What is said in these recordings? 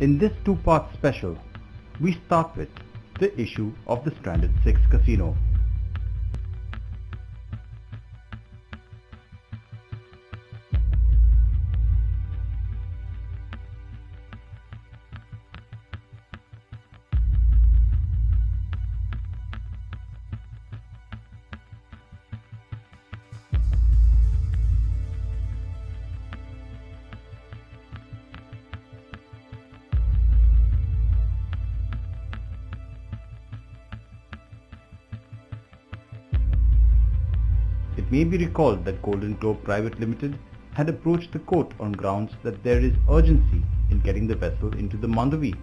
In this two-part special, we start with the issue of the stranded Six casino. It may be recalled that Golden Globe Private Limited had approached the court on grounds that there is urgency in getting the vessel into the Mandovi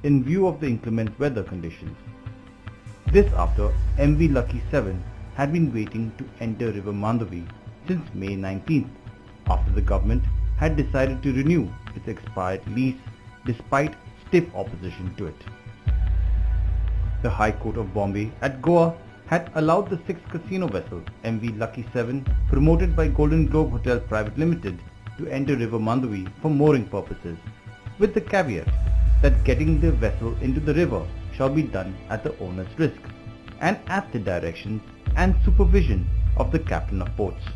in view of the inclement weather conditions. This after MV Lucky 7 had been waiting to enter River Mandovi since May 19th, after the government had decided to renew its expired lease despite stiff opposition to it. The High Court of Bombay at Goa had allowed the Six casino vessel MV Lucky 7, promoted by Golden Globe Hotel Private Limited, to enter River Mandovi for mooring purposes, with the caveat that getting the vessel into the river shall be done at the owner's risk and at the directions and supervision of the captain of ports.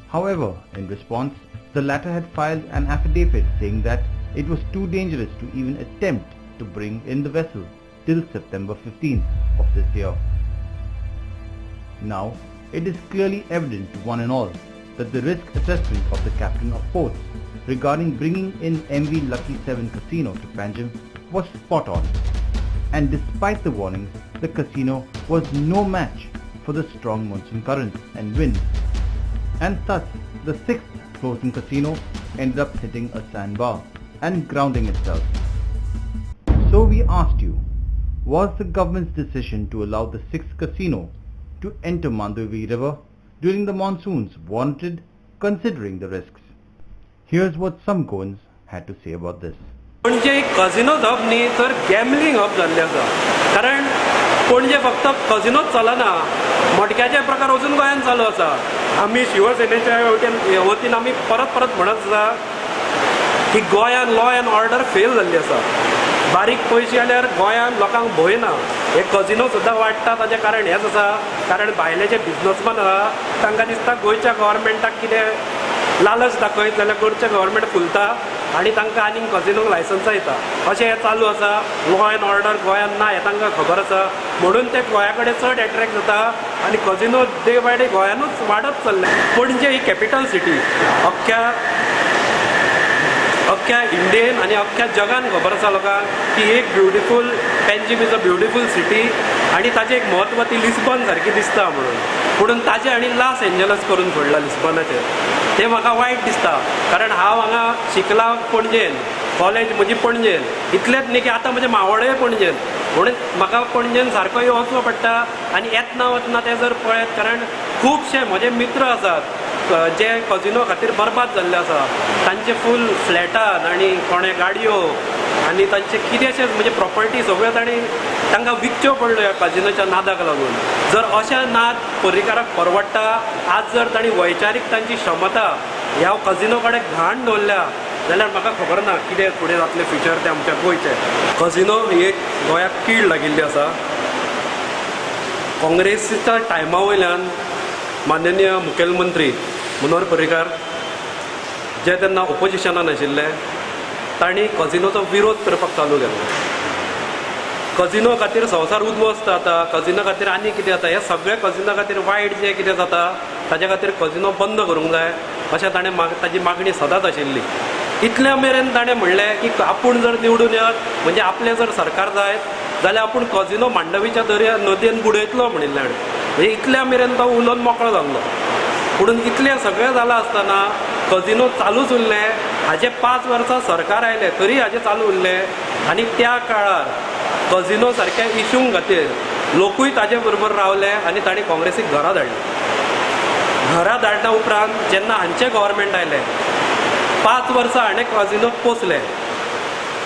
However, in response, the latter had filed an affidavit saying that it was too dangerous to even attempt to bring in the vessel till September 15th of this year. Now, it is clearly evident to one and all that the risk assessment of the captain of ports regarding bringing in MV Lucky 7 casino to Panjim was spot on, and despite the warnings, the casino was no match for the strong monsoon currents and winds, and thus the sixth closing casino ended up hitting a sandbar and grounding itself. So we asked you, was the government's decision to allow the sixth casino to enter Mandovi River during the monsoons warranted, considering the risks? Here's what some Goans had to say about this. पणजे कजिनो hub न्ही तर gambling hub जाल्ले आसा. कारण पणजे फक्त कजिनोच चलना, मडक्याचे प्रकार अजून गोंयांत चालू आसा. आमी शिवसेनेच्या वतीन आमी परत परत म्हणत आसा की गोंयांत लॉ एंड ऑर्डर फेल जाल्ली आसा. बारीक पयशे आल्यार गोंयांत लोकांक भंय ना. हे कजिनो सुद्दां वाडटा ताचें कारण हेंच आसा, कारण भायले जे बिजनसमॅन आसा तांकां दिसता गोंयच्या गव्हर्मेंटाक कितें लालच दाखयत जाल्यार गोंयचें गव्हर्मेंट फुलता आनी तांकां आनीक कजिनोक लायसन्सां येता. अशें हें चालू आसा. लॉ एंड ऑर्डर गोंयांत ना हें तांकां खबर आसा, म्हणून ते गोंया कडेन चड एट्रॅक्ट जाता आनी कजिनो डे बाय डे गोंयानूच वाडत चल्ले. पणजे ही कॅपिटल सिटी, अख्ख्या इंडियेन आनी अख्ख्या जगान खबर आसा लोकांक की एक beautiful Panjim is a beautiful city आनी ताचें एक म्हत्व ती लिस्बन सारकी दिसता म्हणून ताचें आनी लॉस एंजलस करून सोडला लिस्बनाचेर. तें म्हाका वायट दिसता, कारण हांव हांगा शिकला पणजेन, कॉलेज म्हजी पणजेन, इतलेंच न्ही की आतां म्हजें मावळेय पणजेन, म्हणून म्हाका पणजेन सारको वचचो पडटा. आनी येतना वतना तें जर पळयत, कारण खुबशे म्हजे मित्र आसात जे कजिनो खातीर बरबाद जाल्ले आसा. तांचे फूल फ्लॅटान आनी कोणे गाडयो आनी तांचे कितेंशेच म्हणजे प्रॉपर्टी सगळ्यो तांकां विकच्यो पडल्यो ह्या कजिनोच्या नादाक लागून. जर अशे नाद पर्रीकाराक परवडटा, आज जर तांणी वैचारीक तांची क्षमता ह्या कजिनो कडेन घाण दवरल्या जाल्यार म्हाका खबर ना कितें फुडें जातलें फ्युचर तें आमच्या गोंयचें. कजिनो ही एक गोंयाक कीड लागिल्ली आसा. काँग्रेसीच्या टायमा वयल्यान माननीय मुखेलमंत्री मनोहर पर्रीकार जे तेन्ना ऑपोजिशनान आशिल्ले, तांणी कजिनोचो विरोध करपाक चालू केलो. कजिनो खातीर संवसार उद्ध्वस्त जाता, कजिनो खातीर आनी कितें जाता, हे सगळे कजिनो खातीर वायट जें कितें जाता ताचे खातीर कजिनो बंद करूंक जाय अशें ताणें ताची मागणी सदांच आशिल्ली. इतल्या मेरेन ताणें म्हणलें की आपूण जर निवडून येत म्हणजे आपलें जर सरकार जायत जाल्यार आपूण कजिनो मांडवीच्या नदयेन बुडयतलो म्हणिल्लें हाणें. म्हणजे इतल्या मेरेन तो उलोवन मोकळो जाल्लो. म्हणून इतलें सगळें जालां आसतना कजिनो चालूच उरले. हाचे 5 वर्सां सरकार आयले तरी हाचे चालू उरले. आनी त्या काळार कजिनो सारक्या इश्यूंक खातीर लोकूय ताजे बरोबर रावले आनी तांणी काँग्रेसीक घरा धाडले. घरा धाडना उपरांत जेन्ना हांचे गव्हर्मेंट आयलें, 5 वर्सां हाणें कजिनोक पोसले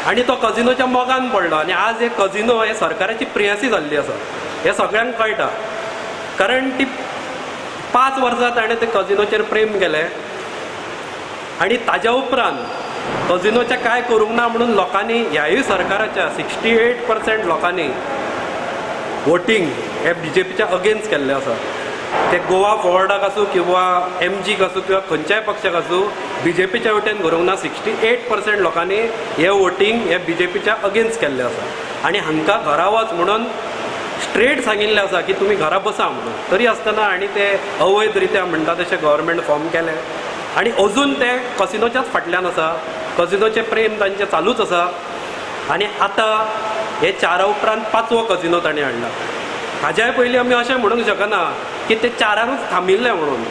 आनी तो कजिनोच्या मोगान पडलो. आनी आज हे कजिनो हे सरकाराची प्रियसी जाल्ली आसा, हें सगळ्यांक कळटा. कारण ती 5 वर्सां ताणें ते कजिनोचेर प्रेम केलें आनी ताज्या उपरांत कजिनोचे काय करूंक ना म्हणून लोकांनी ह्याय सरकाराच्या 68% लोकांनी वोटींग हे BJPच्या अगेन्स्ट केल्लें आसा. ते गोवा फॉवर्डाक आसूं किंवा MGक आसूं किंवा खंयच्याय पक्षाक आसूं BJPच्या वटेन करूंक ना. 68% लोकांनी हे वोटींग हे BJPच्या अगेन्स्ट केल्लें आसा. आनी हांकां घरा वच म्हणून स्ट्रेट सांगिल्लें आसा की तुमी घरा बसा म्हणून. तरी आसतना आनी ते अवैध रित्या म्हणटा तशें गव्हर्मेंट फॉर्म केलें आनी अजून ते कसिनोच्याच फाटल्यान आसा. कजिनोचे प्रेम तांचें चालूच आसा. आनी आतां हे 4 उपरांत 5वो कजिनो ताणें हाडला. हाज्याय पयलीं आमी अशें म्हणूंक शकना की ते 4रूच थांबिल्ले म्हणून.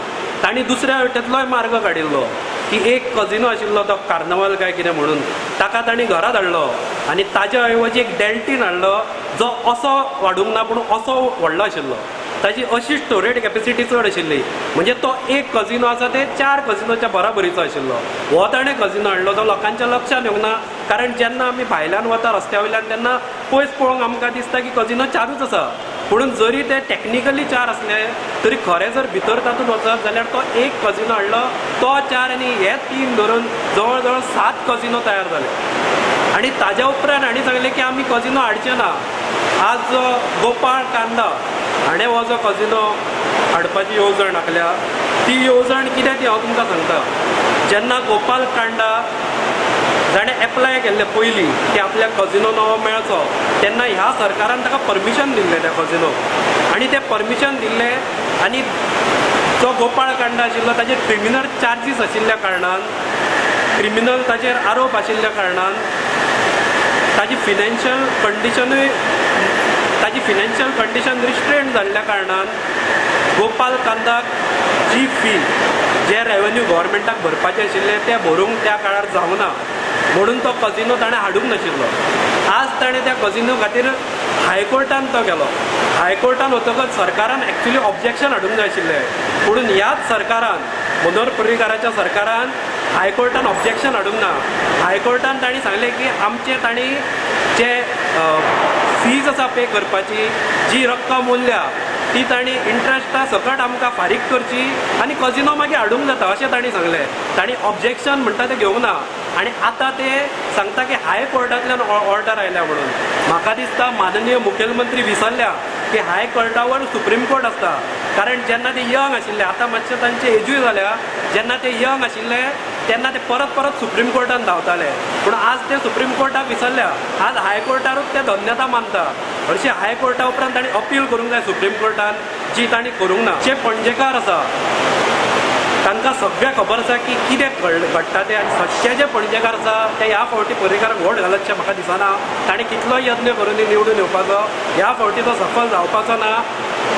तांणी दुसऱ्या वटेंतलोय मार्ग काडिल्लो की एक कजिनो आशिल्लो तो कार्नवाल काय कितें म्हणून ताका तांणी घरांत हाडलो आनी ताज्या ऐवजी एक डेल्टीन हाडलो जो असो वाडूंक ना पूण असो व्हडलो आशिल्लो. ताजी अशी स्टोरेज कॅपेसिटी चड आशिल्ली. म्हणजे तो एक कजिनो आसा ते 4 कजिनोच्या बराबरीचो आशिल्लो. हो ताणें कजिनो हाडलो जो लोकांच्या लक्षांत येवंक ना. कारण जेन्ना आमी भायल्यान वता रस्त्या वयल्यान तेन्ना पयस पळोवंक आमकां दिसता की कजिनो 4रूच आसा. पूण जरी ते टॅक्निकली 4 असले तरी खरें जर भितर तातूंत वचत जाल्यार तो एक कजिनो हाडलो तो 4 आनी हे 3 धरून जवळ जवळ 7 कजिनो तयार जाले. आनी ताज्या उपरांत हांणी सांगलें की आमी कजिनो हाडचे ना. आज जो गोपाळ कांदा हाणें हो जो कजिनो हाडपाची येवजण आखल्या ती येवजण कितें ती हांव तुमकां सांगता. जेन्ना गोपाल कांडा जाणें एप्लाय केल्लें पयलीं की आपल्याक कजिनो नवो मेळचो तेन्ना ह्या सरकारान ताका परमिशन दिल्लें त्या कजिनोक. आनी तें परमिशन दिल्लें आनी जो गोपाळ कांडा आशिल्लो ताचेर क्रिमिनल चार्जीस आशिल्ल्या कारणान क्रिमिनल ताचेर आरोप आशिल्ल्या कारणान ताजी फिनान्शियल कंडिशन रिस्ट्रेंट जाल्ल्या कारणान गोपाल कांदाक जी फी जे रेवन्यू गव्हर्मेंटाक भरपाचें आशिल्लें तें भरूंक त्या काळार जावना म्हणून तो कजिनो ताणें हाडूंक नाशिल्लो. आज ताणें त्या कजिनो खातीर हायकोर्टान तो गेलो. हायकोर्टान वतकच सरकारान एक्चुली ऑब्जेक्शन हाडूंक जाय आशिल्लें. पूण ह्याच सरकारान मनोहर पर्रीकाराच्या सरकारान हायकोर्टान ऑब्जेक्शन हाडूंक ना. हायकोर्टान तांणी सांगलें की आमचे तांणी जे फीज आसा पे करपाची जी रक्कम उरल्या ती तांणी इंट्रस्टा सकट आमकां फारीक करची आनी कजिनो मागीर हाडूंक जाता अशें तांणी सांगलें. तांणी ऑब्जेक्शन म्हणटा तें घेवंक ना. आनी आतां ते सांगता की हायकोर्टांतल्यान ऑर्डर आयल्या म्हणून. म्हाका दिसता माननीय मुखेलमंत्री विसरल्या की हायकोर्टावर सुप्रीम कोर्ट आसता. कारण जेन्ना ते यंग आशिल्ले आतां मातशें तांचे एजूय जाल्या जेन्ना ते यंग आशिल्ले तेन्ना ते परत सुप्रीम कोर्टान धांवताले. पूण आज ते सुप्रीम कोर्टाक विसरल्या. आज हायकोर्टारूच ते धन्यता मानता. हरशीं हायकोर्टा उपरांत तांणी अपील करूंक जाय सुप्रीम कोर्टान जी तांणी करूंक ना. जे पणजेकार आसा तांकां सगळें खबर आसा की कितें घडटा तें. आनी सच्चे जे पणजेकार आसा ते ह्या फावटी पर्रीकाराक वोट घालतशें म्हाका दिसना. ताणें कितलोय यत्न करून निवडून येवपाचो ह्या फावटी तो सफल जावपाचो ना.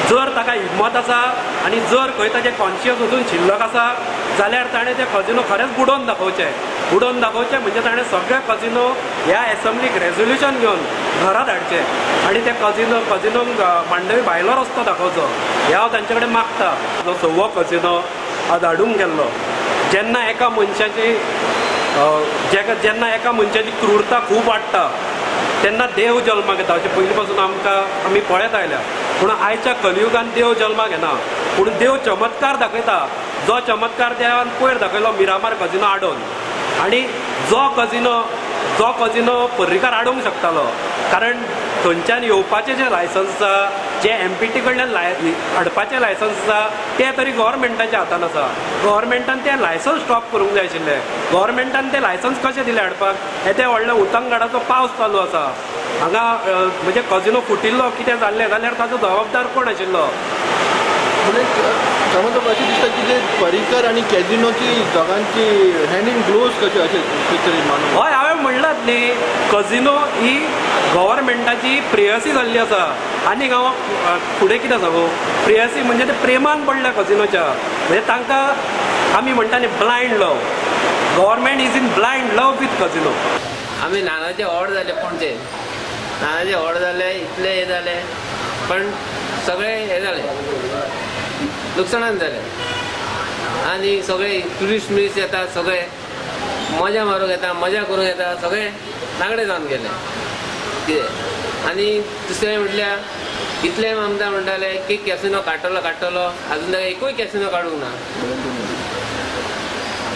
जर ताका हिम्मत आसा आनी जर खंय ताचें कॉन्शियस अजून शिल्लक आसा जाल्यार ताणें ते कजिनो खरेंच बुडोवन दाखोवचें म्हणजे ताणें सगळे कजिनो ह्या एसेंब्लीक रेझोल्युशन घेवन घरांत हाडचें आनी ते कजिनोक मांडवी भायलो रस्तो दाखोवचो हें हांव तांचे कडेन मागता. जो 6वो कजिनो आज हाडूंक गेल्लो जेन्ना एका मनशाची क्रूरता खूब वाडटा तेन्ना देव जल्माक येता. अशें पयलीं पासून आमी पळयत आयल्या. पूण आयच्या कलियुगान देव जल्माक येना. पूण देव चमत्कार दाखयता. जो चमत्कार देवान पयर दाखयलो मिरामार कजिनो हाडून. आनी जो कजिनो पर्रीकार हाडूंक शकतालो कारण थंयच्यान येवपाचें जें लायसन्स आसा जे MPT कडल्यान हाडपाचें लायसन्स आसा तें तरी गव्हर्मेंटाच्या हातान आसा. गव्हर्मेंटान तें लायसन्स स्टॉप करूंक जाय आशिल्लें. गव्हर्मेंटान तें लायसन्स कशें दिलें हाडपाक. हे व्हडल्या उटंगडाचो पावस चालू आसा हांगा म्हणजे कजिनो फुटिल्लो कितें जाल्लें जाल्यार ताचो जबाबदार कोण आशिल्लो. समज अशें दिसता की जे पर्रीकर आनी कॅजिनोची दोगांची हँड इन ग्लोव्स कशें अशें तरी मानून. हय हांवें म्हणलात न्ही कजिनो ही गव्हर्मेंटाची प्रेयसी जाल्ली आसा. आनी हांव फुडें कितें सांगू प्रेयसी म्हणजे ते प्रेमान पडल्या कजिनोच्या. म्हणजे तांकां आमी म्हणटा न्ही blind love. Government is in blind love with casino. आमी नानाचे ऑर्ड जाले पणजे नानाचे ऑर्ड जाले इतले हे जाले पण सगळे हे जाले लुकसाणान जाले. आनी सगळे ट्युरिस्ट मिस येतात सगळे मजा मारूंक येता मजा करूंक येता सगळे नागडे जावन गेले कितें. आनी दुसरें म्हटल्यार इतले आमदार म्हणटाले की कॅसिनो काडटलो अजून ताका एकूय कॅसिनो काडूंक ना.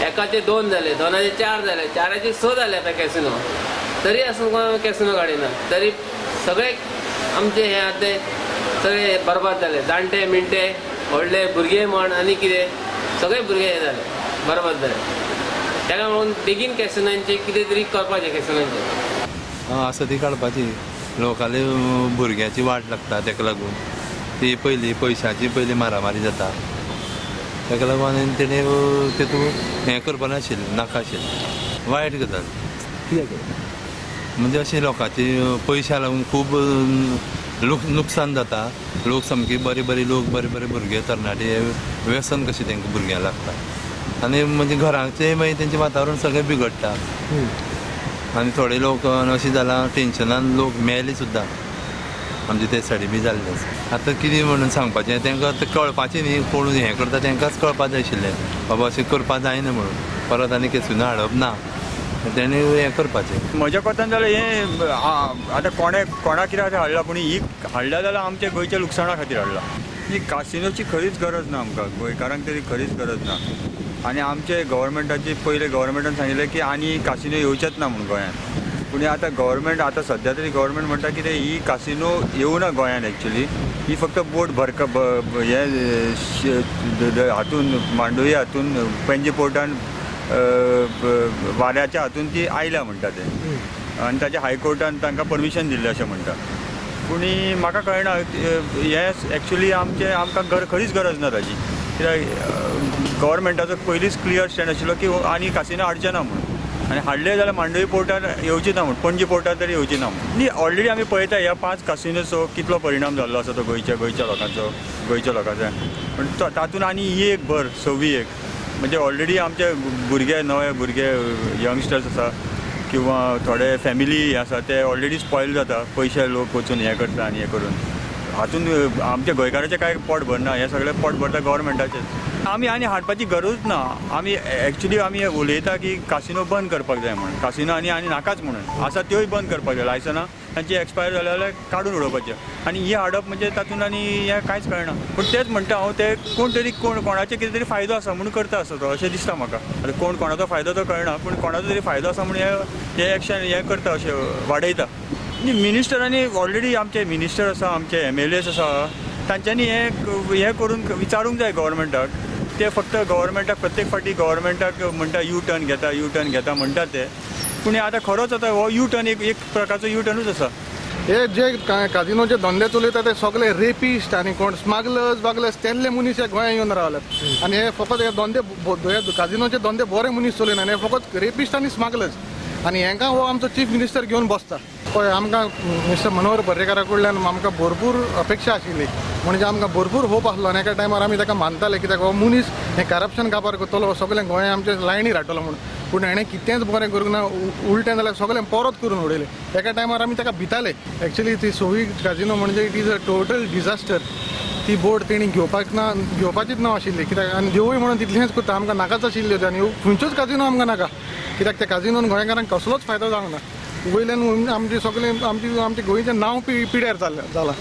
एकाचे 2 जाले, 2चे 4 जाले, 4चे 6 जाले आता कॅसिनो. तरी असून कॅसिनो काडिना. तरी सगळे आमचे हे आतां ते सगळे बरबाद जाले. जाणटे मिणटे व्हडले भुरगे म्हण आनी कितें सगळे भुरगे हे जाले, बरबाद जाले. ताका लागून बेगीन कॅसिनांचे कितें तरी करपाचें कॅसिनांचें. आसा ती काडपाची. लोकांले भुरग्याची वाट लागता ताका लागून. ती पयलीं पयशांची पयलीं मारामारी जाता. ताका लागून आनी तेणें तेतून हें करपा नाशिल्लें, नाका आशिल्लें. वायट गजाल. म्हणजे अशें लोकांची पयशा लागून खूब नुकसान जाता. लोक सामके बरे लोक बरे भुरगे तरणाटे व्यसन कशें तांकां भुरग्यांक लागता. आनी म्हणजे घराचें मागीर तेंचें वातावरण सगळें बिगडटा. आनी थोडे लोक अशें जालां टेंशनान लोक मेले सुद्दां. आमचे ते सायडी बी जाल्ले आसा. आतां कितें म्हणून सांगपाचें तेंकां कळपाचें न्ही. कोण हें करता तेंकांच कळपा जाय आशिल्लें बाबा अशें करपा जायना म्हणून. परत आनी कॅसिनो हाडप ना. तेणें हें करपाचें. म्हज्या कोतान जाल्यार हें आतां कोणा कित्याक खातीर हाडला, पूण ही हाडला जाल्यार आमच्या गोंयच्या लुकसाणा खातीर हाडला. ही कासिनोची खरीच गरज ना आमकां, गोंयकारांक तरी खरीच गरज ना. आनी आमचे गव्हर्मेंटाची पयले गव्हर्मेंटान सांगिल्लें की आनी कासिनो येवचेच ना म्हणून गोंयांत. पूण आतां गव्हर्मेंट आतां सद्या तरी गव्हर्मेंट म्हणटा कितें ही कासिनो येवना गोंयांत एक्चुली. ही फक्त बोट हे हातून मांडोवी हातून पेंजे पोर्टान वाऱ्याच्या हातून ती आयल्या म्हणटा ते. आनी ताच्या हायकोर्टान तांकां परमिशन दिल्लें अशें म्हणटा. पूण म्हाका कळना हें एक्चुली आमकां खरीच गरज ना ताची. कित्याक गव्हर्मेंटाचो पयलींच क्लियर स्टँड आशिल्लो की आनी कासिनो हाडचे ना म्हणून. आनी हाडले जाल्यार मांडोवी पोर्टार येवची ना म्हणून, पणजी पोर्टार तरी येवची ना म्हणून. न्ही ऑलरेडी आमी पळयता ह्या 5 कासिनोचो कितलो परिणाम जाल्लो आसा तो गोंयच्या लोकांचो. पूण तातूंत आनी ही एक भर 26 म्हणजे ऑलरेडी आमचे नवे भुरगे यंगस्टर्स आसा किंवा थोडे फॅमिली आसा ते ऑलरेडी स्पॉयल जाता. पयशे लोक वचून हें करता आनी हें करून हातून आमच्या गोंयकाराचें कांय पोट भरना. हें सगळें पोट भरता गव्हर्मेंटाचें. आमी आनी हाडपाची गरज ना. आमी एक्चुली उलयता की कासिनो बंद करपाक जाय म्हणून. कासिनो आनी नाकाच म्हणून आसा त्योय बंद करपाक जाय. लायसनां तांची एक्सपायर जाले जाल्यार काडून उडोवपाचें. आनी ही हाडप म्हणजे तातूंत आनी हें कांयच कळना. पूण तेच म्हणटा हांव ते कोणाचे कितें तरी फायदो आसा म्हणून करता आसा तो अशें दिसता म्हाका. आतां कोणाचो फायदो तो कळना, पूण कोणाचो तरी फायदो आसा म्हणून हे एक्शन हें करता अशें वाडयता. मिनिस्टरांनी ऑलरेडी आमचे मिनिस्टर आसा, आमचे MLAs आसा, तांच्यांनी हें करून विचारूंक जाय गव्हर्मेंटाक. ते फक्त गव्हर्मेंटाक प्रत्येक फावटी गव्हर्मेंटाक म्हणटा यू टर्न घेता म्हणटा ते. पूण आतां खरोच आतां हो यू टर्न एक प्रकारचो यू टर्नूच आसा. हे जे काजिनोचे धंदे चलयता ते सगळे रेपिस्ट आनी कोण स्मगलर्स तेल्ले मनीस हे गोंयांत येवन रावल्यात. आनी हे फकत हे काजिनोचे धंदे बरे मनीस चलयना. हे फकत रेपिस्ट आनी स्मगलर्स. आनी हांकां हो आमचो चीफ मिनिस्टर घेवन बसता. पळय आमकां मिस्टर मनोहर पर्रेकारा कडल्यान आमकां भरपूर अपेक्षा आशिल्ली. म्हणजे आमकां भरपूर होप आसलो आनी एका टायमार आमी ताका मानताले कित्याक हो मनीस हें करप्शन काबार करतलो, सगळें गोंय आमचे लायणीर हाडटलो म्हणून. पूण हेणें कितेंच बरें करूंक ना. उलटें जाल्यार सगळें परत करून उडयलें. एका टायमार आमी ताका भिताले. एक्चुली ती सोवी काजिनो म्हणजे it is a total disaster. ती बोट तेणी घेवपाचीच ना आशिल्ली. कित्याक आनी देवूय म्हणून तितलेंच करता. आमकां नाकाच आशिल्ल्यो आनी खंयच्योच काजिनो आमकां नाका. कित्याक त्या काजिनोन गोंयकारांक कसलोच फायदो जावंक ना. वयल्यान आमचे सगळें आमचे गोंयचें नांव पिड्यार जालां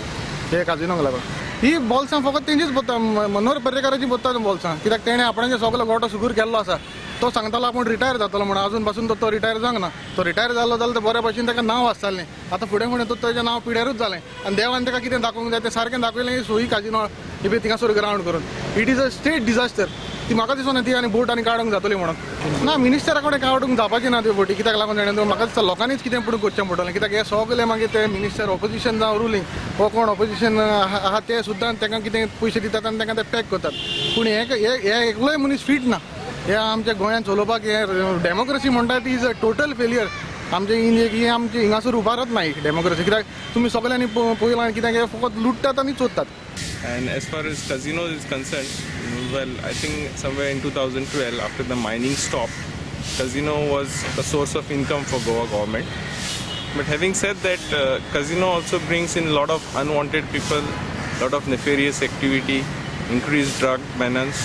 हे काजिनोक लागून. ही बॉल्सां फकत तेंचीच बसता, मनोहर पर्रेकाराची बसता बॉल्सां. कित्याक तेणें आपणाचें सगळो गोटो सुगूर केल्लो आसा. तो सांगतालो आपूण रिटायर जातलो म्हणून. अजून पासून तो रिटायर जावंक ना. तो रिटायर जालो जाल्यार ते बऱ्या भशेन ताका नांव आसतालें. आतां फुडें ताचें नांव पिड्यारूच जालें. आनी देवान ताका कितें दाखोवंक जाय तें सारकें दाखयलें सोयी काजिनो हे थिंगासोर ग्रावंड करून. It is a state disaster. ती म्हाका दिसना ती आनी बोट आनी काडूंक जातली म्हणून. ना, मिनिस्टरा कडेन काडूंक जावपाची ना त्यो बोटी. कित्याक लागून जाणा म्हाका दिसता लोकांनीच कितें पुढे करचें पडटलें. कित्याक हे सगळे मागीर ते मिनिस्टर ऑपोजिशन जावं रुलींग हो कोण ऑपोजिशन आहा ते सुद्दां तांकां कितें पयशे दितात आनी तांकां ते पॅक करतात. पूण हे एकलोय मनीस फीट ना. हे आमच्या गोंयांत चलोवपाक हे डेमोक्रेसी म्हणटा ती इज अ टोटल फेलियर. आमचे ही आमची हिंगासर उबारत नाही डेमोक्रेसी. कित्याक तुमी सगळ्यांनी पळयलां कित्याक हे फकत लुटतात आनी चोरतात. And as far as casinos is concerned, well, I think somewhere in 2012, after the mining stopped, casino was a source of income for Goa government. But having said that, casino also brings in a lot of unwanted people, lot of nefarious activity, increased drug menace,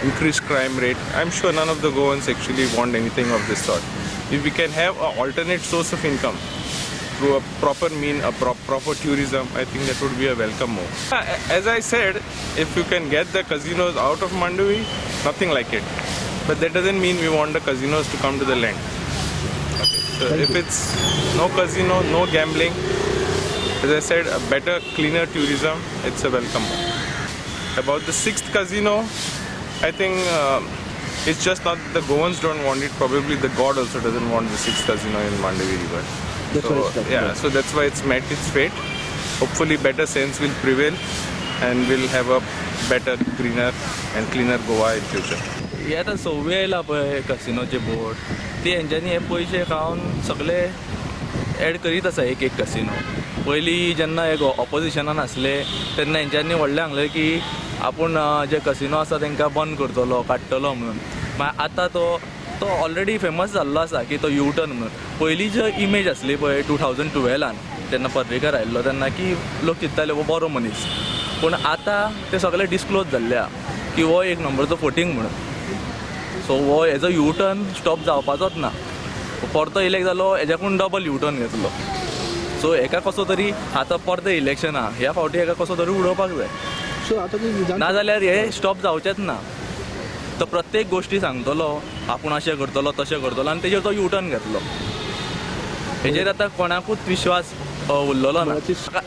increased crime rate. I'm sure none of the Goans actually want anything of this sort. If we can have an alternate source of income through a proper proper tourism, I think that would be a welcome move. As I said, if you can get the casinos out of Mandovi, nothing like it. but that doesn't mean we want the casinos to come to the land. Okay. So if it's no casino, no gambling, as I said, a better, cleaner tourism, it's a welcome one. About the 6th casino, I think it's just not the Goans don't want it, probably the God also doesn't want the 6th casino in Mandovi river. So that's why it's met its fate. Hopefully better sense will prevail and we'll have a better, greener and cleaner Goa in future. हे आतां सव्वे येयला पळय कसिनोचे board ते हेंच्यांनी हे पयशे खावन सगळे add करीत आसा एक एक कसिनो. पयलीं जेन्ना हे ऑपोजिशनान आसले तेन्ना हेंच्यांनी व्हडलें सांगलें की आपूण जे कसिनो आसा तांकां बंद करतलो काडटलो म्हणून. मागीर आतां तो ऑलरेडी फेमस जाल्लो आसा की तो U-turn म्हणून. पयलीं जो इमेज आसली पळय 2012 तेन्ना पर्रेकर आयिल्लो तेन्ना की लोक चिंत्ताले हो बरो मनीस, पूण आतां ते सगळे डिस्क्लोज जाल्ले आहा की हो एक नंबरचो फोटींग म्हणून. सो हो हेजो U-turn स्टॉप जावपाचोच ना. परतो इलेक्ट जालो हेज्याकून डबल U-turn घेतलो. सो हेका कसो तरी आतां परते इलेक्शन आहा ह्या फावटी हेका कसो तरी उडोवपाक जाय. सो आतां ना जाल्यार हे स्टॉप जावचेच ना. तो प्रत्येक गोश्टी सांगतलो आपूण अशें करतलो तशें करतलो आनी तेजेर तो U-turn घेतलो. हेजेर आतां कोणाकूच विश्वास उरलेलो ना.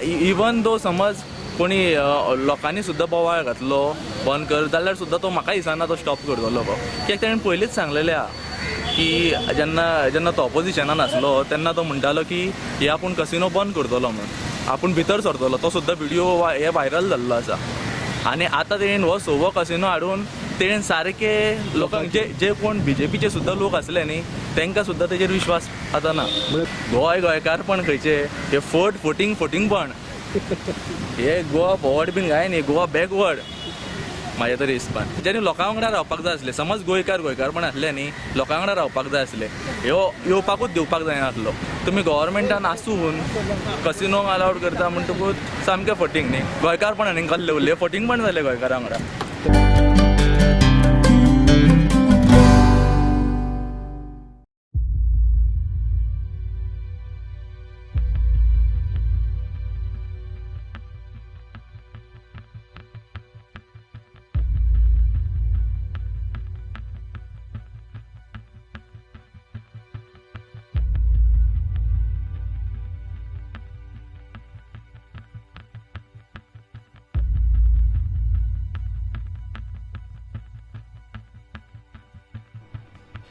इवन दो समज कोणी लोकांनी सुद्दां बोवाळ घातलो बंद कर जाल्यार सुद्दां तो म्हाका दिसना तो स्टॉप करतलो गो. कित्याक ताणें पयलींच सांगलेलें आहा की जेन्ना तो ऑपोजिशनान आसलो तेन्ना तो म्हणटालो की हे आपूण कसिनो बंद करतलो म्हणून, आपूण भितर सरतलो. तो सुद्दां व्हिडियो हे व्हायरल जाल्लो आसा. आनी आतां तेणेन हो 6वो कसिनो हाडून तेणेन सारके लोकांक जे कोण BJPचे सुद्दां लोक आसले न्ही तांकां सुद्दां तेजेर विश्वास आतां ना. गोंयकारपण खंयचे हे फोटींग पण हे गोवा फॉवर्ड बीन काय न्ही, गोवा बॅकवर्ड म्हाज्या तरी हिसपान. जेन्ना लोकां वांगडा रावपाक जाय आसले, समज गोंयकार पण आसले न्ही लोकां वांगडा रावपाक जाय आसले, ह्यो येवपाकूच दिवपाक जायनासलो. तुमी गव्हर्मेंटान आसून कसिनोक अलावड करता म्हणटकूच सामकें फटींग न्ही. गोंयकारपणान कसले उरले फटींग पण जालें गोंयकारां वांगडा.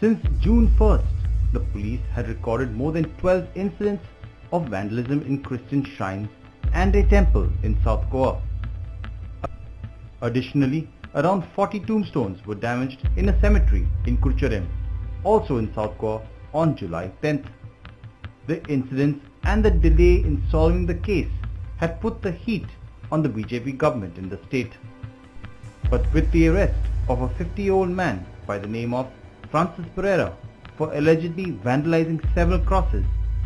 Since June 1st, the police had recorded more than 12 incidents of vandalism in Christian shrines and a temple in South Goa. Additionally, around 40 tombstones were damaged in a cemetery in Kurcherem, also in South Goa, on July 10th. The incidents and the delay in solving the case had put the heat on the BJP government in the state. But with the arrest of a 50-year-old man by the name of Francis Pereira for allegedly vandalizing several crosses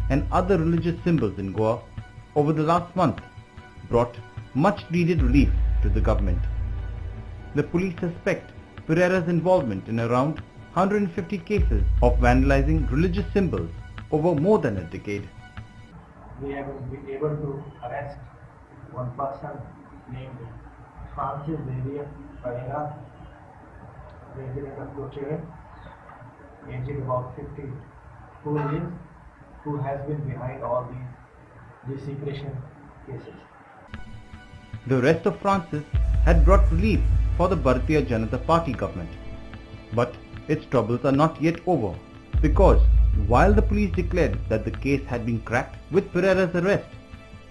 and other religious symbols in Goa over the last month brought much needed relief to the government. The police suspect Pereira's involvement in around 150 cases of vandalizing religious symbols over more than a decade. We have been able to arrest one person named Francis Pereira, resident of Kochire, aged about 52 years, who has been behind all these desecration cases. The arrest of Francis had brought relief for the Bharatiya Janata Party government. But its troubles are not yet over, because while the police declared that the case had been cracked with Pereira's arrest,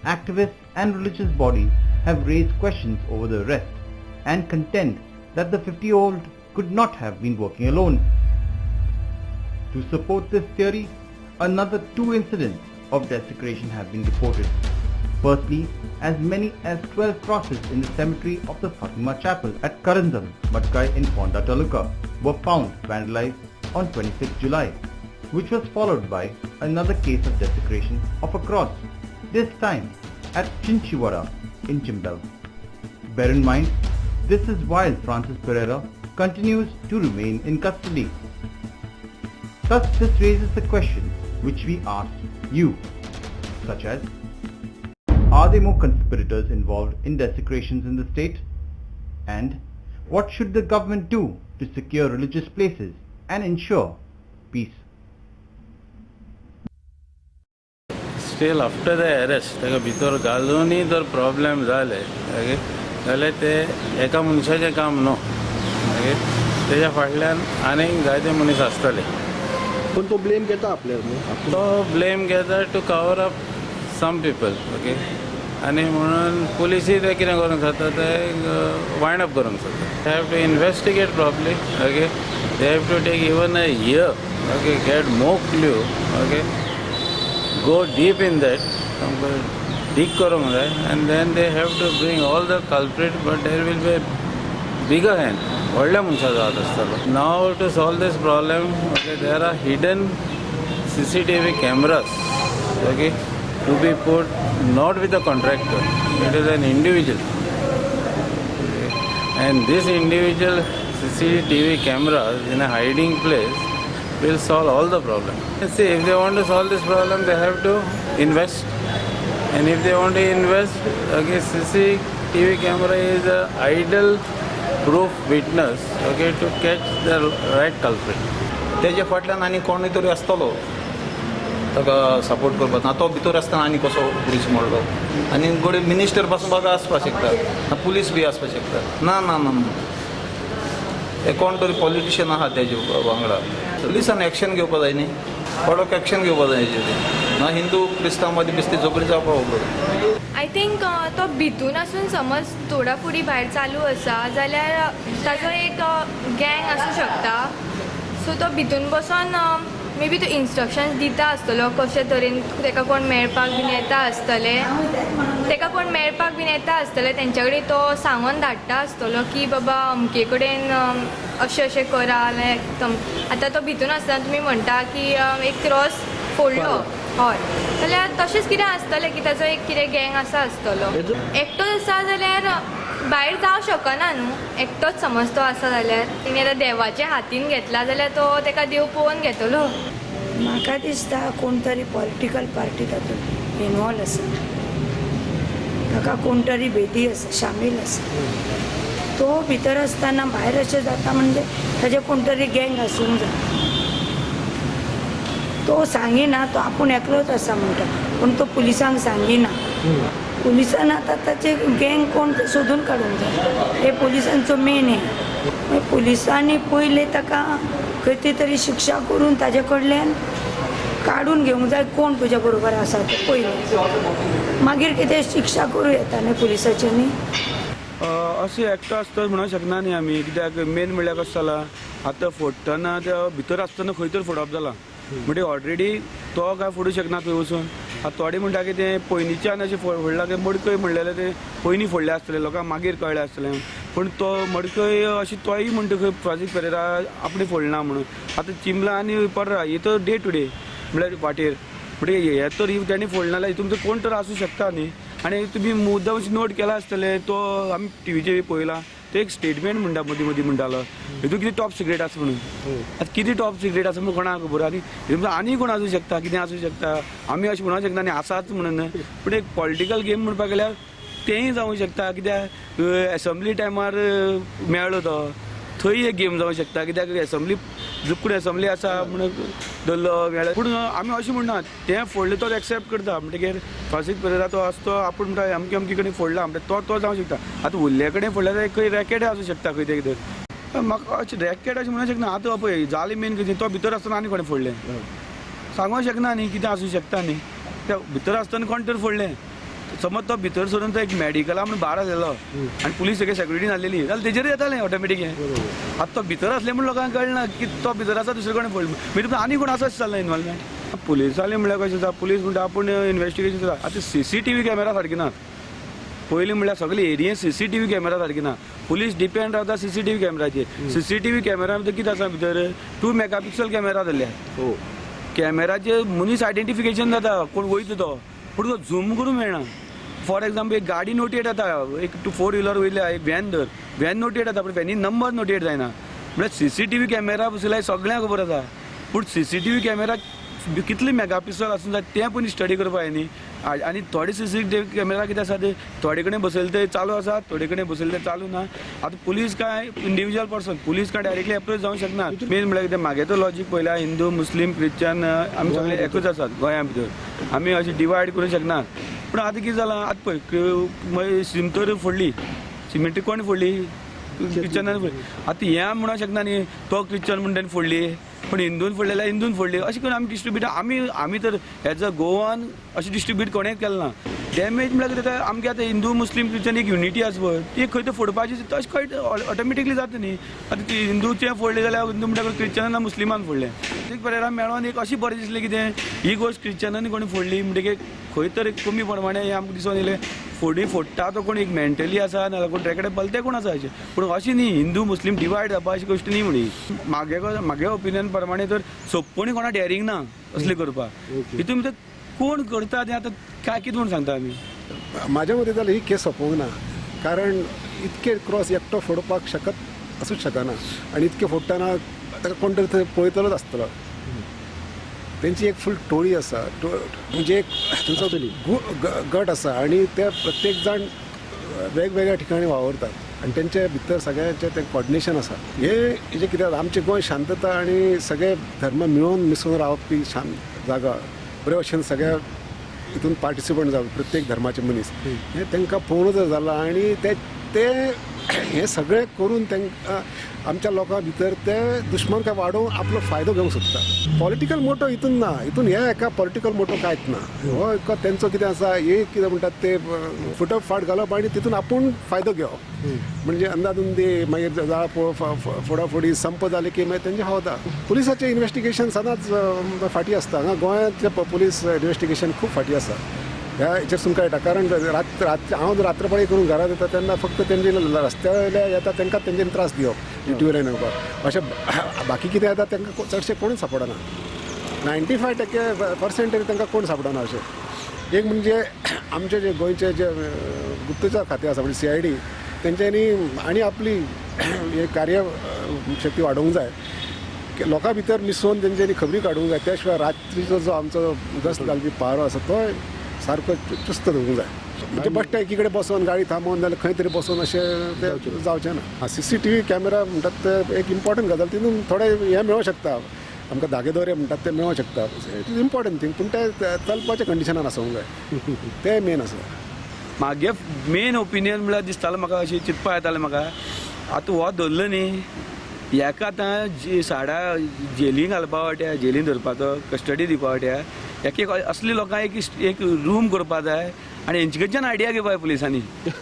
activists and religious bodies have raised questions over the arrest and contend that the 50-year-old could not have been working alone. To support this theory, another 2 incidents of desecration have been reported. Firstly, as many as 12 crosses in the cemetery of the Fatima Chapel at Karanzam, Matkai in Ponda Taluka were found vandalized on 26 July, which was followed by another case of desecration of a cross, this time at Chinchivara in Chimbel. Bear in mind, this is while Francis Pereira continues to remain in custody. Thus, this raises the questions which we asked you, such as, are there more conspirators involved in desecrations in the state? And what should the government do to secure religious places and ensure peace. Still after the arrest, ताका भितर घालूनय जर problem जाले जाल्यार ते एका मनशाचें काम न्हू. तेच्या फाटल्यान आनीक जायते मनीस आसतले. पण तो ब्लेम घेता आपल्यार न्हू. तो ब्लेम घेता to cover up some people. आनी म्हणून पुलिसूय ते कितें करूंक जाता ते वायंड अप करूंक जाता. They have to investigate properly. They have to take even a year. Get more clue. Go deep in that, dig करूंक जाय, and then they have to bring all the culprit, but there will be a bigger hand. व्हडल्या मनशाचो हात आसतलो. Now to solve this problem, there are hidden CCTV cameras, to be put not with a contractor. It is an individual, and this individual CCTV cameras in a hiding place will solve all the problem. See, if they want to solve this problem, they have to invest. And if they want to invest, CCTV camera is an ideal proof witness, to catch the right culprit. तेजे फाटल्यान आनी कोणूय तरी आसतलो ताका support करपाक. ना तो भितर आसतना आनी कसो पुलीस मोडलो. आनी गोडे मिनिस्टर पासून बागा आसपाक शकता, ना पुलीस बी आसपाक शकता. ना ना ना हे कोण तरी पॉलिटिशियन आहा तेजे वांगडा. पुलिसान एक्शन घेवपाक जाय न्ही. कडक एक्शन घेवपाक जाय हेजेर. ना हिंदू क्रिस्तांव मदीं बेश्टी झगडी जावपाक खबर. आय थिंक तो भितून आसून समज थोडा फुडें भायर चालू आसा जाल्यार ताजो एक गँग आसूं शकता. सो तो भितून बसून मे बी तो इन्स्ट्रक्शन्स दिता आसतलो कशे तरेन ताका कोण मेळपाक बीन येता आसतले. ताका कोण मेळपाक बीन येता आसतले तेंच्या कडेन तो सांगून धाडटा आसतलो की बाबा अमके कडेन अशें अशें करा. लायक आतां तो भितून आसतना तुमी म्हणटा की एक क्रॉस फोडलो, हय, जाल्यार तशेंच कितें आसतलें की ताजो एक कितें गँग आसा आसतलो. एकटोच आसा जाल्यार भायर जावं शकना न्हू. एकटोच समज तो आसा जाल्यार तिणें आतां देवाचे हातीन घेतला जाल्यार तो ताका देव पळोवन घेतलो. म्हाका दिसता कोण तरी पॉलिटिकल पार्टी तातूंत इनवॉल्व आसा. ताका कोण तरी भेटी आसा, शामील आसा. तो भितर आसतना भायर अशें जाता म्हणजे ताजे कोण तरी गँग आसूंक जाय. तो सांगिना, तो आपूण एकलोच आसा म्हणटा, पूण तो पुलिसांक सांगिना. पुलिसान आतां ताचे गँग कोण ते सोदून काडूंक जाय. हे पुलिसांचो मेन हे. पुलिसांनी पयले ताका खंय तरी शिक्षा करून ताजे कडल्यान काडून घेवंक जाय कोण तुज्या बरोबर आसा ते पयले. मागीर कितें शिक्षा करूं येता न्ही पुलिसाच्यांनी. अशें एकटो आसता म्हणूंक शकना न्ही आमी. कित्याक मेन म्हणल्यार कशें जालां आतां फोडटना त्या भितर आसतना खंय तरी फोडप जाला. म्हणजे ऑलरेडी तो काय फोडूंक शकना थंय वचून. आतां थोडे म्हणटा की तें पयलींच्यान अशें फोडलां की मडकय म्हणलेलें ते पयलीं फोडले आसतले लोकांक मागीर कळ्ळें आसतलें. पूण तो मडकय अशी तोय म्हणटा खंय प्राजक्त पेरेरा आपणे फोडना म्हणून. आतां चिंबला आनी पर्रा हे तर डे टू डे म्हळ्यार वाटेर म्हणजे हे तर तेणी फोडना जाल्यार हितून कोण तर आसूं शकता न्ही. आनी तुमी मुद्दम नोट केला आसतले तो आमी टीव्हीचेर पळयला तो एक स्टेटमेंट म्हणटा मदीं म्हणटालो हितून कितें टॉप सिक्रेट आसा म्हणून. आतां कितें टॉप सिक्रेट आसा म्हणून कोणाक खबर. आनी कोण आसूं शकता, कितें आसूं शकता. आमी अशें म्हणूंक शकना आनी आसाच म्हणून. पूण एक पॉलिटिकल गेम म्हणपाक गेल्यार तेंय जावंक शकता. कित्याक एसंब्ली टायमार मेळ्ळो तो थंय एक गेम जावंक शकता. कित्याक एसंब्ली जुकून एसंब्ली आसा म्हणून धरलो मेळ्ळो. पूण आमी अशें म्हणनात तें फोडलें तो एक्सेप्ट करता. म्हणटकीर प्राजक्त पेरेरा तो आसतो आपूण म्हणटा अमके अमके कडेन फोडला म्हणजे तो जावंक शकता. आतां उरले कडेन फोडल्या जाल्यार खंय रॅकेटय आसूं शकता खंय ते कितें. म्हाका अशें रॅकेट अशें म्हणूंक शकना. आतां पळय जालें मेन कितें तो भितर आसतना आनी कोणें फोडलें सांगूंक शकना न्ही. कितें आसूं शकता न्ही. त्या भितर आसतना कोण तर फोडलें. समज तो भितर सरून तो एक मेडिकला म्हणून भायर आसलेलो आनी पुलीस सगळी सेक्युरिटी नासलेली जाल्यार तेजेर येतालें ऑटोमॅटीक. आतां तो भितर आसले म्हूण लोकांक कळना की तो भितर आसा दुसरे कोणें फोडलें. मागीर आनी कोण आसा जालें इनवॉल्वमेंट. पुलिसांनी म्हळ्यार कशें जाता पुलीस म्हणटा आपूण इन्वेस्टिगेशन करता. आतां CCTV कॅमेरा सारके नात. पयलीं म्हळ्यार सगळे एरियेन CCTV कॅमेरा सारके ना. पुलीस डिपेंड रावता CCTV कॅमेराचेर. CCTV कॅमेरा भितर कितें आसा भितर 2 मेगापिक्सल कॅमेरा धरल्यात. कॅमेराचेर मनीस आयडेंटिफिकेशन जाता कोण वयता तो. पूण तो झूम करूंक मेळना. फॉर एग्जाम्पल एक गाडी नोटेट येता एक 4 व्हिलर वयल्या एक व्हॅन धर व्हॅन नोटेट येता पूण व्हॅनी नंबर नोटेट जायना. म्हळ्यार CCTV कॅमेरा बसयल्यार सगळ्यांक खबर आसा. पूण CCTV कॅमेरा कितले मेगापिक्सल आसूं जाय तें पयलीं स्टडी करपा जाय न्ही. आनी थोडे CCTV कॅमेरा कितें आसा ते थोडे कडेन बसयले ते चालू आसा, थोडे कडेन बसयले ते चालू ना. आतां पुलीस काय इंडिविज्युअल पर्सन, पुलीस काय डायरेक्टली एप्रोच जावंक शकना. मेन म्हळ्यार कितें म्हगे तो लॉजीक पयल्या हिंदू मुस्लीम क्रिश्चन आमी सगळे एकूच आसात गोंया भितर. आमी अशी डिवायड करूंक शकनात. पूण आतां कितें जालां, आतां पळय सिमटर फोडली, सिमेंट कोण फोडली? क्रिश्चनान फोडली. आतां हें आमी म्हणूंक शकना न्ही तो क्रिश्चन म्हणून ताणें फोडली, पण हिंदून फोडली जाल्यार हिंदून फोडली. अशें करून आमी डिस्ट्रिब्यूट आमी तर एज अ गोवान अशें डिस्ट्रिब्यूट कोणेंच केलें ना. डॅमेज म्हळ्यार कितें आमगे आतां हिंदू मुस्लीम क्रिश्चन एक युनिटी आसा पळय ती खंय तर फोडपाची तशें खंय ऑटोमॅटिकली जाता न्ही. आतां ती हिंदूचें फोडलें जाल्यार हिंदू म्हणटा क्रिश्चनान मुस्लिमान फोडलें. एक परेरा मेळोन एक अशी बरें दिसलें कितें ही गोश्ट क्रिश्चनांनी कोणी फोडली म्हणटकीर खंय तर कमी प्रमाणे हें आमकां दिसून येयलें. फोडटा तो कोण एक मेंटली आसा नाजाल्यार कोण रेकडे भलते कोण आसा अशें. पूण अशें न्ही हिंदू मुस्लीम डिवायड जावपा अशी गोश्ट न्ही म्हणी. म्हागे ओपिनियन प्रमाणे तर सोप्पणी कोणा डेरिंग ना असलें करपाक. हितून भितर कोण करता तें आतां काय कितें म्हूण सांगता आमी. म्हाज्या मते जाल्यार ही केस सोंपोवंक ना. कारण इतके क्रॉस एकटो फोडपाक शकत असूच शकना. आनी इतके फोडटाना ताका कोण तरी थंय पळयतलोच आसतलो. तेंची एक फूल टोळी आसा, म्हणजे एक तांचो गट आसा आनी ते प्रत्येक जाण वेगवेगळ्या ठिकाणी वावरतात आनी तेंचे भितर सगळ्यांचें तें कॉर्डिनेशन आसा. हें जें कित्याक आमचें गोंय शांतता आनी सगळे धर्म मिळून मिसळून रावपी शांत जागा बरे भशेन सगळ्या हितून पार्टिसिपंट जावं प्रत्येक धर्माचे मनीस हें तांकां पळोवनूच जालां. आनी ते हें सगळें करून तांकां आमच्या लोकां भितर ते दुश्मन काय वाडोवन आपलो फायदो घेवंक सोदता. पॉलिटिकल मोटो हितून ना. हितून हे एका पॉलिटिकल मोटो कांयच ना. हो एक तेंचो कितें आसा एक कितें म्हणटात ते फुटप फाट घालप आनी तितून आपूण फायदो घेवप. म्हणजे अंदाधुंदी मागीर जाळा फोडाफोडी संप जाले की मागीर तेंचे हावता. पुलिसाचें इन्वेस्टिगेशन सदांच फाटी आसता. हांगा गोंयांतलें पुलीस इन्वेस्टिगेशन खूब फाटी आसा. ह्या हेचेर तुमकां कळटा. कारण हांव रात्रपाळी करून घरांत येता तेन्ना फक्त तेंचे रस्त्या येता तांकां तेंचे त्रास दिवप ड्युटी वयल्यान येवपाक. अशें बाकी कितें येता तांकां चडशें कोणूच सापडना. 95% तांकां कोण सापडना अशें. एक म्हणजे आमचे जे गोंयचे जे गुप्तचर खातें आसा म्हणजे CID तेंच्यांनी आनी आपली कार्यशक्ती वाडोवंक जाय. लोकां भितर मिसळून तेंच्यांनी खबरी काडूंक जाय. त्या शिवाय रात्रीचो जो आमचो गस्त घालपी पारो आसा तो सारको चुस्त दवरूंक जाय. म्हणजे बश्टे एकी कडेन बसोन गाडी थांबोवन जाल्यार खंय तरी बसोन अशें तें जावचें ना. CCTV कॅमेरा म्हणटात ते एक इम्पॉर्टंट गजाल. तितून थोडे हें मेळूंक शकता आमकां दागेदोरे म्हणटात ते मेळूंक शकता. It is important thing. पूण ते चलपाच्या कंडिशनान आसूंक जाय. ते मेन आसा. म्हागे मेन ओपिनियन म्हळ्यार दिसतालें म्हाका अशें चिंतपा येतालें म्हाका आतां हो धरलो न्ही हेका आतां साडा जेलीन घालपा वाट्या जेलीन धरपाचो कस्टडी दिवपा वाट्या एक असली लोकांक एक रूम करपा जाय आनी हेंचे कडच्यान आयडिया घेवपा जाय पुलिसांनी.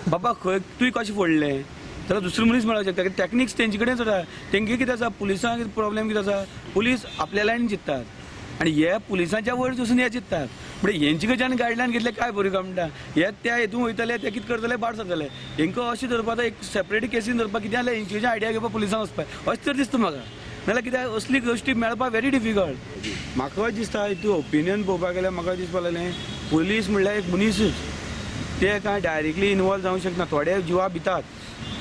बाबा खंय तुवें कशें फोडलें जाल्यार दुसरो मनीस मेळोंक शकता. टॅक्निक्स तेंचे कडेन आसा. तेंगे कितें आसा पुलिसांक प्रॉब्लेम कितें आसा पुलीस आपल्या लायन चिंततात आनी हे पुलिसांच्या वयर वचून हे चिंततात. म्हणजे हेंचे कडच्यान गायडलायन घेतले काय बरी काम म्हणटा. हे त्या हितून वयतले ते कितें करतले बाट सांगतले. हेंकां अशें धरपाक एक सेपरेट केसीन धरपाक कितें जाल्यार हेंचे कडच्यान आयडिया घेवपाक पुलिसांक वचपाक अशें तर दिसता म्हाका. नाल्यार कित्याक असली गोश्टी मेळपाक व्हेरी डिफिकल्ट. म्हाका दिसता हितून ओपिनियन पळोवपाक गेल्यार म्हाका दिसपाक लागलें पुलीस म्हणल्यार एक मनीसच ते काय डायरेक्टली इनवॉल्व जावंक शकना. थोडे जिवा भितात.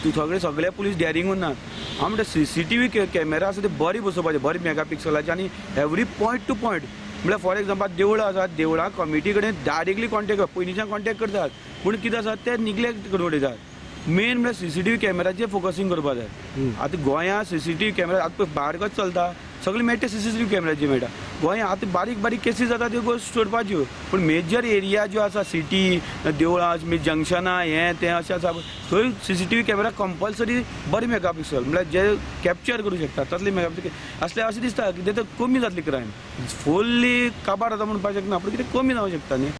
सगळे पुलीस डेरिंग उरनात. हांव म्हणटा CCTV कॅमेरा आसा ते बरे बसोवपाचे बरे मेगापिक्सलाचे आनी एवरी पॉयंट टू पॉयंट. म्हळ्यार फॉर एग्जाम्पल देवळां आसात देवळां कमिटी कडेन डायरेक्टली कॉन्टेक्ट पयलींच्यान कॉन्टेक्ट करतात पूण कितें आसा ते निग्लेक्ट करून उडयतात. मेन म्हळ्यार CCTV कॅमेराचेर फोकसींग करपा जाय. आतां गोंयांत CCTV कॅमेरा आतां भायर कशें चलता सगळे मेळटा CCTV कॅमेराचेर मेळटा. गोंयांत आतां बारीक बारीक केसीस जाता त्यो गोश्ट सोडपाच्यो पूण मेजर एरिया ज्यो आसा सिटी देवळां जंक्शनां हें तें अशें आसा थंय CCTV कॅमेरा कंपल्सरी बरे मेगापिक्सल म्हळ्यार जे कॅप्चर करूं शकता तसले मेगापिक्सल असले अशें दिसता कितें तर कमी जातली क्रायम. फुल्ली काबार जाता म्हणपाक शकना पूण कितें कमी जावंक शकता न्ही.